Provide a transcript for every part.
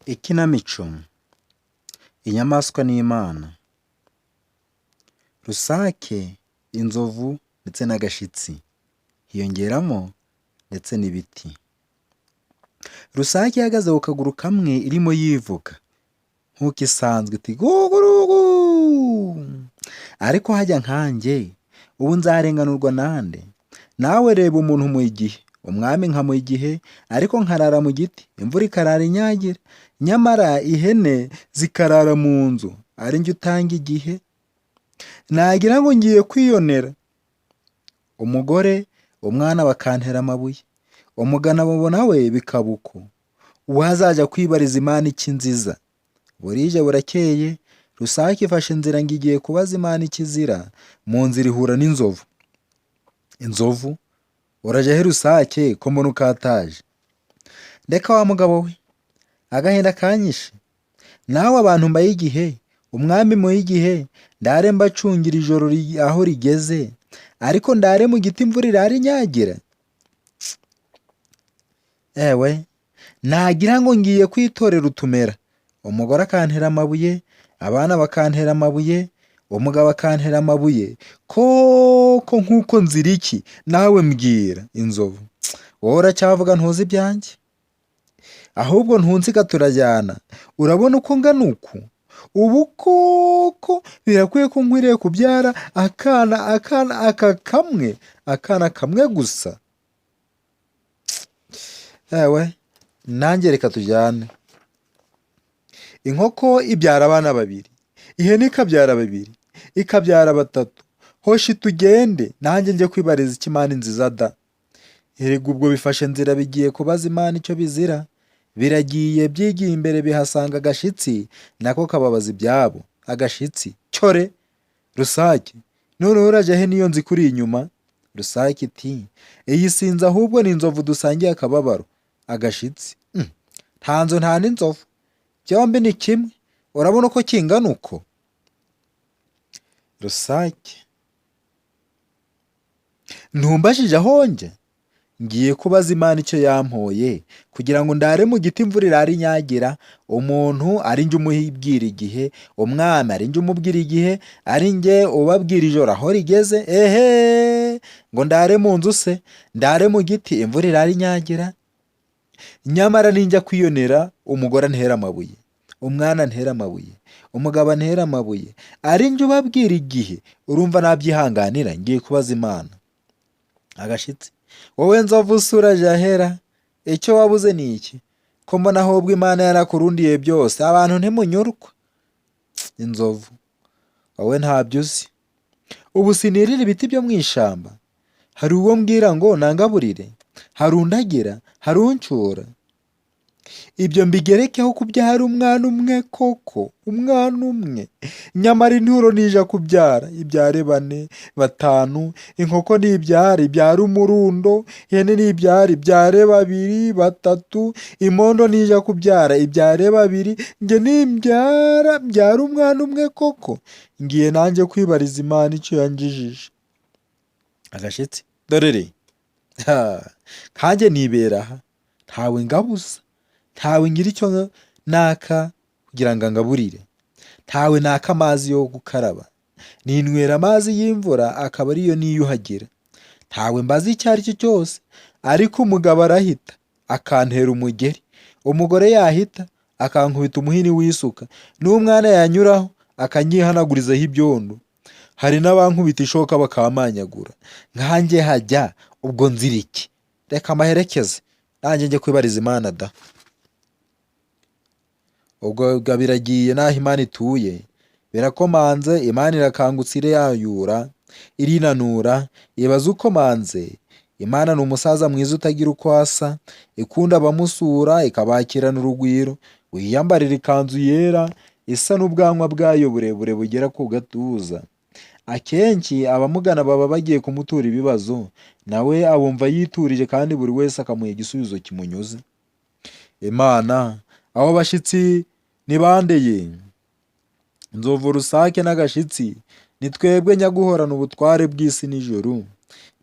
Ikinamico inyamaswa n'Imana. Rusake, inzovu ndetse n'agashitsi, hiyongeramo ndetse n'ibiti. Rusake ihagaze ku kaguru kamwe irimo yivuga nk'uko isanzwe iti gugurugu, ariko hajya nkanjye ubu nzarenganurwa nande? Nawe reba umuntu mu igihe, umwami nkamuha igihe, ariko nkarara mu giti, imvura ikarara inyagira, nyamara ihene zikarara mu nzu, ari njye utanga igihe. Nagira ngo ngiye kwiyonera, umugore umwana bakantera amabuye, umugabo nawe bikaba uko. Uwazajya kwibariza Imana iki nziza? Burije burakeye, Rusake ifashe inzira ngo igiye kubaza Imana ikizira. Mu nzira ihura n'inzovu. Inzovu: urajya he Rusake ko mbona ukataje? Ndeka wa mugabo we, agahinda kanyishe. Nawe abantu mbaye igihe, umwami muhe igihe, ndare mbacungira ijoro aho rigeze, ariko ndare mu giti imvura irara inyagira. Ewe, nagira ngo ngiye kwitorera utumera, umugore akantera amabuye, abana bakantera amabuye, umugabo akantera amabuye, koko nk'uko nzira iki? Nawe mbwira. Inzovu: wowe uracyavuga ntuzi ibyanjye? Ahubwo ntunsiga turajyana, urabona uko ngana uku? Ubu koko birakwiye ko nkwiriye kubyara akana kamwe gusa? Ewe, nanjye reka tujyane. Inkoko ibyara abana babiri, ihene ikabyara babiri, ikabyara batatu. Hoshi tugende, nanjye njye kwibariza icyo Imana nziza da. Erega ubwo bifashe nzira bigiye kubaza Imana icyo bizira. Biragiye byigiye imbere bihasanga agashitsi, nako kababaza ibyabo. Agashitsi: cyore Rusake, noneho urajya he niyo nzi kuri inyuma? Rusake iti: iyi sinzi, ahubwo ni inzovu dusangiye akababaro. Agashitsi: nta nzu nta n'inzovu, byombi ni kimwe, urabona uko kingana uko? Rusake: ntumbajije aho njya? Ngiye kubaza Imana icyo yampoye, kugira ngo ndare mu giti imvura irara inyagira. Umuntu ari njye umubwira igihe, umwami ari njye umubwira igihe, ari njye ubabwira ijoro aho rigeze. Ehe, ngo ndare mu nzu se? Ndare mu giti imvura irara inyagira? Nyamara ninjya kwiyonera, umugore antera amabuye, umwana antera amabuye, umugabo antera amabuye, ari njye ubabwira igihe. Urumva nabyihanganira? Ngiye kubaza Imana. Agashitsi: wowe nzovu usura jahera, icyo wabuze ni iki? Ko mbona ahubwo Imana yarakurundiye byose, abantu ntimunyurwa. Inzovu: wowe ntabyo uzi. Ubu sinirira ibiti byo mu ishyamba? Hari uwo mbwira ngo nangaburire? Hari undagira? Hari uncura? Ibyo mbigerekeho kubyara umwana umwe koko? Umwana umwe? Nyamara inturo nija kubyara ibyare bane batanu, inkoko ibyara umurundo, ihene ibyare babiri batatu, imondo nija kubyara ibyare babiri, njye mbyara umwana umwe koko? Ngiye nanjye kwibariza Imana icyo yanjijije. Agashitsi: dorere, kanjye nibera aha, ntawe ngabuza, ntawe ngira icyo naka kugira ngo angaburire, ntawe naka amazi yo gukaraba, ninywera amazi y'imvura akaba ariyo niyuhagira, ntawe mbaza icyo ari cyo cyose. Ariko umugabo arahita akantera umugeri, umugore yahita akankubita umuhini w'isuka, n'umwana yanyuraho akanyihanagurizaho ibyondo. Hari n'abankubita ishoka bakamanyagura. Nkanjye hajya ubwo nzira iki? Reka amaherekeze, nanjye njye kwibariza Imana da. Ubwo biragiye n'aho Imana ituye, birakomanze, Imana irakangutse irayura, irinanura, ibaza ukomanze. Imana ni umusaza mwiza utagira uko asa, ikunda abamusura, ikabakirana urugwiro. Wiyambarira ikanzu yera, isa n'ubwanwa bwayo burebure bugera ku gatuza. Akenshi abamugana baba bagiye kumutura ibibazo, nawe abumva yiturije kandi buri wese akamuha igisubizo kimunyuze. Imana: abo bashyitsi ni bandeye? Inzovu, Rusake n'agashitsi, ni twebwe nyaguhorana ubutware bw'isi n'ijoro.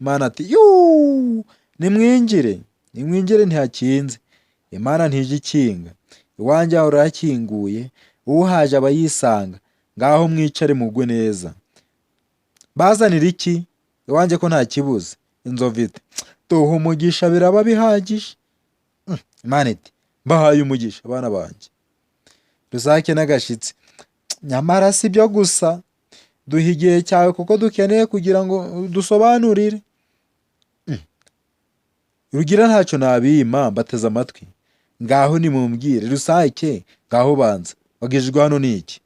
Imana ati: yuu, nimwinjire ntihakinze. Imana ntijya ikinga, iwanjye hahora hakinguye, uhaje aba yisanga, ngaho mwicare mugwe neza. Bazanira iki? Iwanjye ko nta kibuze. Inzovu iti duha umugisha biraba bihagije. Imana iti mbahaye umugisha abana banjye. Rusake n'agashitsi nyamara si byo gusa, duha igihe cyawe kuko dukeneye kugira ngo dusobanurire. Rugira ntacyo nabima, mbateze amatwi. Ngaho nimumbwire. Rusake ngaho banza, wagejejwe hano n'iki?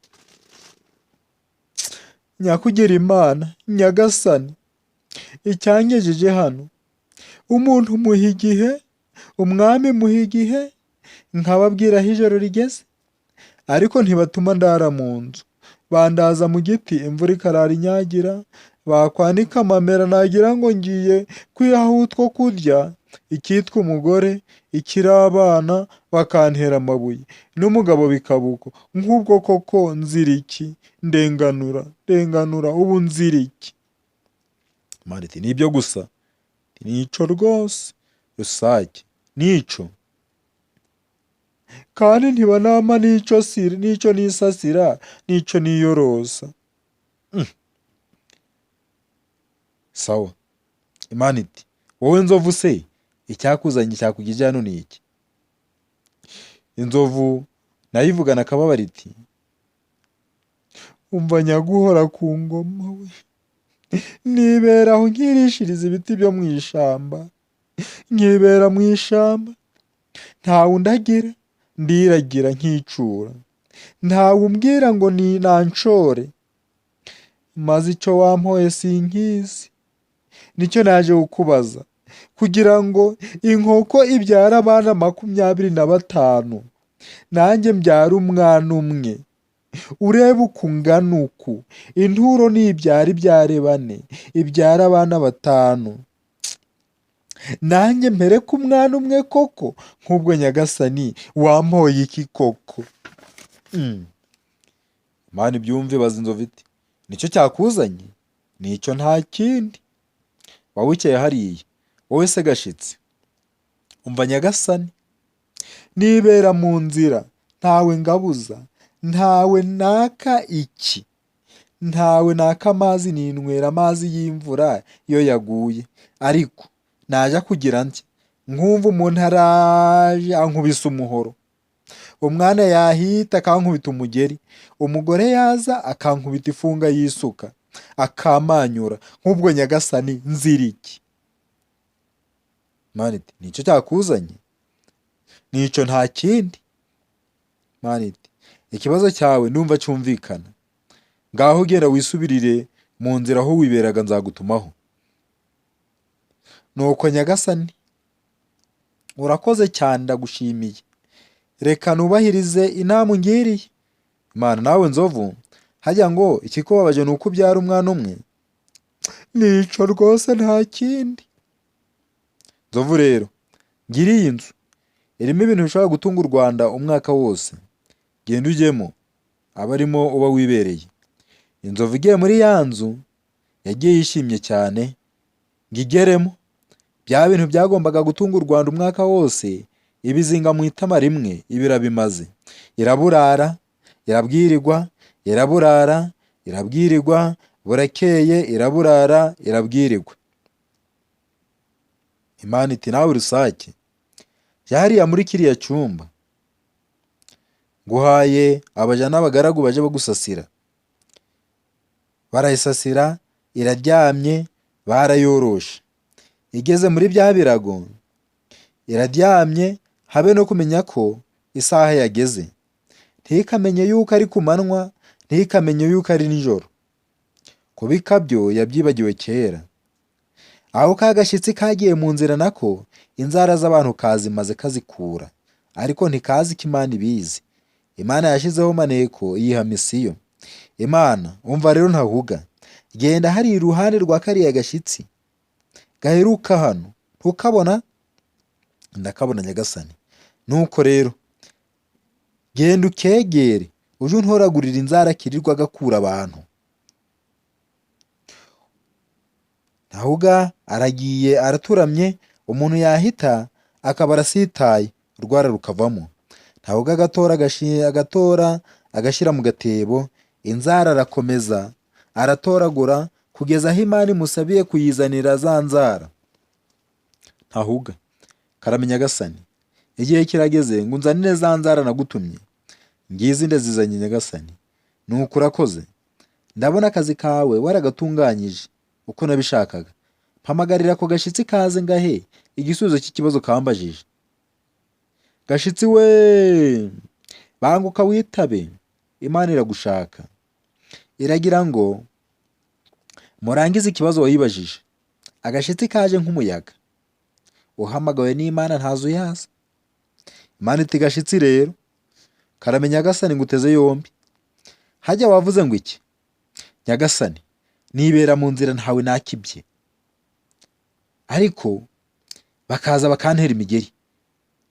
Nyakugira Imana Nyagasani, icyangejeje hano, umuntu muha igihe, umwami muha igihe, nkababwira aho ijoro rigeze, ariko ntibatuma ndara mu nzu. Bandaza mu giti imvura ikarara inyagira, bakwanika amamera nagira ngo ngiye kwihaho utwo kurya, icyitwa umugore ikiri abana bakantera amabuye, n'umugabo bikaba uko. Nk'ubwo koko nzira iki? Ndenganura ubu nzira iki? Imana iti nibyo gusa, nico rwose. Rusake nico kandi ntibanama nico nisasira, nico niyorosa. Sawa. Imana iti wowe nzovu se, icyakuzanye cyakugije hano ni iki? Inzovu nayo ivugana akababaro iti umva nyaguhora ku ngoma we, nibera aho nkirishiriza ibiti byo mu ishamba, nkibera mu ishamba, ntawe undagira, ndiragira nkicura, ntawe umbwira ngo ni nanshore, maze icyo wampoye sinkizi, nicyo naje kukubaza, kugira ngo inkoko ibyara abana 25, nanjye mbyara umwana umwe. Urebe uko ungana uku, inturo nibyara ibyare 4, ibyara abana 5, nanjye mpereko umwana umwe koko? Nk'ubwo Nyagasani wampoye iki koko? Imana ibyumve baza inzovu iti nicyo cyakuzanye? Nicyo nta kindi. Wawicaye hariya wowe se gashitsi, umva Nyagasani, nibera mu nzira, ntawe ngabuza, ntawe naka iki, ntawe naka amazi, ninywera amazi y'imvura iyo yaguye, ariko naja kugira nti nkumva umuntu araje ankubise umuhoro, umwana yahita akankubita umugeri, umugore yaza akankubita ifunga y'isuka, akamanyura. Nk'ubwo Nyagasani nzira iki? Imana iti nicyo cyakuzanye? Nicyo nta kindi. Imana iti ikibazo cyawe ndumva cyumvikana, ngaho genda wisubirire mu nzira aho wiberaga, nzagutumaho. Nuko Nyagasani urakoze cyane, ndagushimiye, reka nubahirize inama ungiriye. Imana nawe nzovu, hajya ngo ikikubabaje ni uko ubyara umwana umwe? Nico rwose nta kindi. Nzovu rero ngira iyi nzu irimo ibintu bishobora gutunga u Rwanda umwaka wose, genda ujyemo aba arimo uba wibereye. Inzovu igiye muri ya nzu yagiye yishimye cyane ngo igeremo, bya bintu byagombaga gutunga u Rwanda umwaka wose ibizinga mu itama rimwe ibirabimaze. Iraburara irabwirirwa, iraburara irabwirirwa, burakeye iraburara irabwirirwa. Imana iti nawe Rusake, hariya muri kiriya cyumba nguhaye abaja n'abagaragu baje bagusasira. Barayisasira, iraryamye, barayoroshe. Igeze muri bya birago, iraryamye, habe no kumenya ko isaha yageze. Ntikamenye yuko ari ku manywa, ntikamenye yuko ari nijoro. Kubika byo yabyibagiwe kera. Aho kagashyitsi kagiye mu nzira nako, inzara z'abantu kazimaze kazikura, ariko ntikazi ko Imana ibizi. Imana yashyizeho maneko iyiha misiyo. Imana umva rero ntahuga, genda hari iruhande rwa kariya gashyitsi gaheruka hano, ntukabona? Ndakabona Nyagasani. Nuko rero genda ukegere, uje untoragurira inzara kirirwa gakura abantu. Ntahuga aragiye araturamye, umuntu yahita akaba arasitaye, urwara rukavamo. Ntahuga agatora agashyira mu gatebo, inzara arakomeza aratoragura kugeza aho Imana imusabiye kuyizanira za nzara. Ntahuga karamenya Nyagasani, igihe kirageze ngo unzanire za nzara nagutumye. Ngizi ndazizanye Nyagasani. Nuko urakoze, ndabona akazi kawe waragatunganyije uko nabishakaga. Mpamagarira ako gashyitsi kaze ngahe igisubizo cy'ikibazo kambajije. Gashyitsi we, banguka witabe, Imana iragushaka, iragira ngo murangize ikibazo wayibajije. Agashyitsi kaje nk'umuyaga, uhamagawe n'Imana ntazuyaza. Imana iti gashyitsi rero, karamenya Nyagasani nguteze yombi. Hajya wavuze ngo iki? Nyagasani, nibera mu nzira ntawe nakibye, ariko bakaza bakantera imigeri,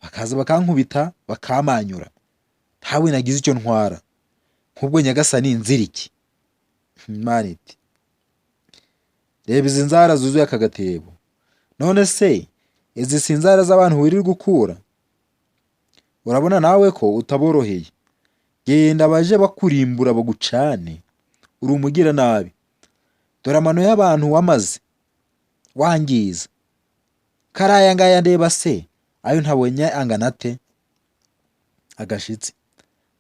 bakaza bakankubita bakamanyura, ntawe nagize icyo ntwara. Nk'ubwo Nyagasani nzira iki? Imana iti reba izi nzara zuzuye aka gatebo. None se izi si inzara z'abantu wirirwa ukura? Urabona nawe ko utaboroheye. Genda baje bakurimbura bagucane, uri umugira nabi. Dore amano y'abantu wamaze wangiza. Karaya ngaya ndeba se ayo ntabonye angana ate? Agashyitsi,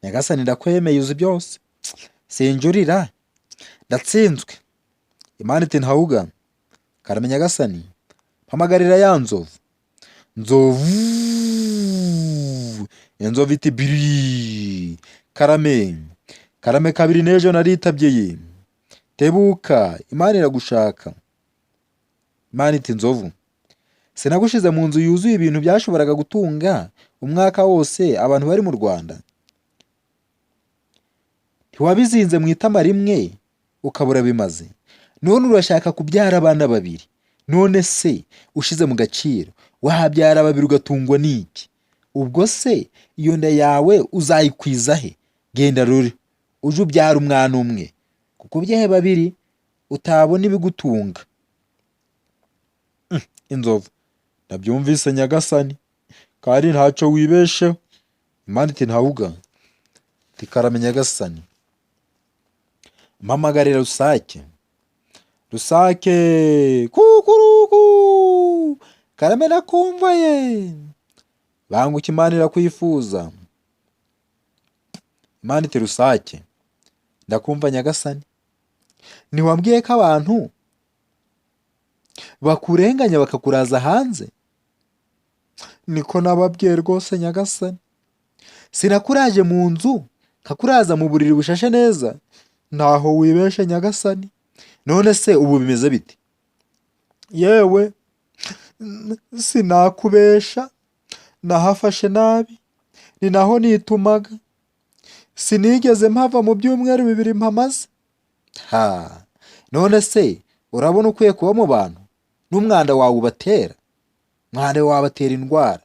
Nyagasani ndakwemeye uzi byose, sinjurira, ndatsinzwe. Imana iti ntahuga, karamenya Nyagasani, mpamagarira ya nzovu. Inzovu iti biri, karame kabiri n'ejo naritabye ye, tebuka, Imana iragushaka. Imana iti nzovu, sinagushize mu nzu yuzuye ibintu byashoboraga gutunga umwaka wose abantu bari mu Rwanda? Ntiwabizinze mu itama rimwe ukabura bimaze, none urashaka kubyara abana babiri. None se ushize mu gaciro wahabyara babiri ugatungwa n'iki? Ubwo se iyo nda yawe uzayikwiza he? Genda ruri uje ubyara umwana umwe, kuko ubyehe babiri utabona ibigutunga. Inzovu, ndabyumvise Nyagasani, kandi ntacyo wibesheho. Imana iti ntahuga, iti karamenya Nyagasani, mpamagarira rusake. Rusake, kukuruku, karame nakumva ye, banguka, Imana irakwifuza. Imana iti rusake, ndakumva Nyagasani. Ntiwambwiye ko abantu bakurenganya bakakuraza hanze? Niko nababwiye rwose Nyagasani. Sinakuraje mu nzu nkakuraza mu buriri bushashe neza? Ntaho wibeshe Nyagasani. None se ubu bimeze bite? Yewe sinakubesha, nahafashe nabi, ni naho nitumaga, sinigeze mpava mu byumweru 2 mpamaze. None se urabona ukwiye kuba mu bantu n'umwanda wawe ubatera? Mwanda wabatera indwara,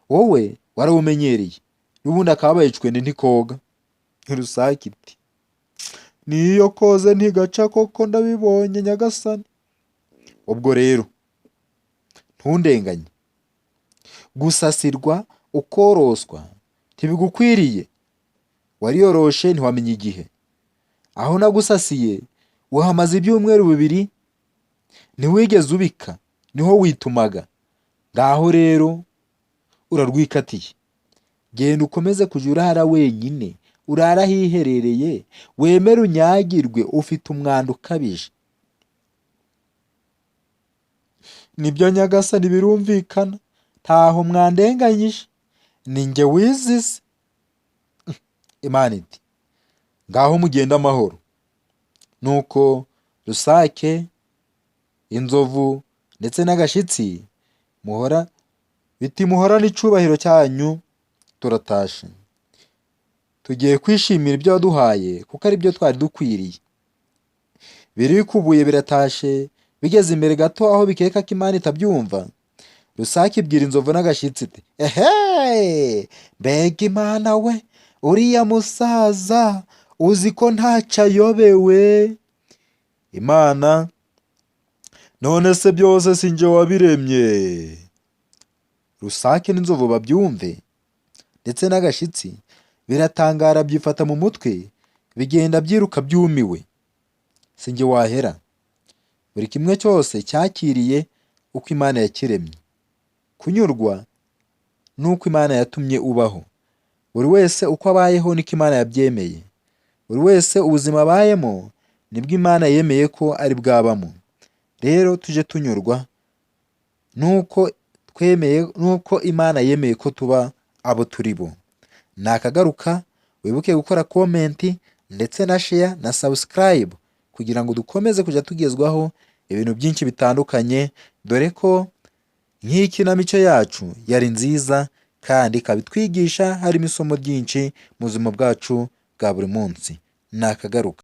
wowe warawumenyereye, n'ubundi akaba bayicwende ntikoga. Rusake iti niyo koze ntigaca koko, ndabibonye Nyagasani. Ubwo rero ntundenganye, gusasirwa ukoroswa ntibigukwiriye. Wariyoroshe ntiwamenye igihe, aho nagusasiye uhamaze ibyumweru 2, ntiwigeze ubika, niho witumaga. Ngaho rero urarwikatiye, genda ukomeze kujya urara wenyine, urara hiherereye, wemere unyagirwe, ufite umwanda ukabije. Nibyo Nyagasani, birumvikana, ntaho mwandenganyije, ni njye wizize. Imana iti ngaho mugenda amahoro. Nuko rusake, inzovu ndetse n'agashyitsi muhorane icyubahiro cyanyu, turatashe. Tugiye kwishimira ibyo waduhaye, kuko ari byo twari dukwiriye. Birikubuye biratashe, bigeze imbere gato aho bikeka ko Imana itabyumva. Rusake ibwira inzovu n'agashyitsi iti ehe, mbega Imana we, uriya musaza uzi ko ntacyo ayobewe. Imana, none se byose si njye wabiremye? Rusake n'inzovu babyumve ndetse n'agashyitsi biratangara byifata mu mutwe, bigenda byiruka byumiwe. Si njye wahera. Buri kimwe cyose cyakiriye uko Imana yakiremye. Kunyurwa ni uko Imana yatumye ubaho. Buri wese uko abayeho niko Imana yabyemeye. Buri wese ubuzima abayemo nibwo Imana yemeye ko ari bwabamo. Rero tujye tunyurwa nuko Imana yemeye ko tuba abo turi bo. Nakagaruka, wibuke gukora komenti ndetse na share na subscribe kugira ngo dukomeze kujya tugezwaho ibintu byinshi bitandukanye, dore ko nk'iyi kinamico yacu yari nziza kandi ikaba itwigisha harimo isomo ryinshi mu buzima bwacu bwa buri munsi. Nakagaruka.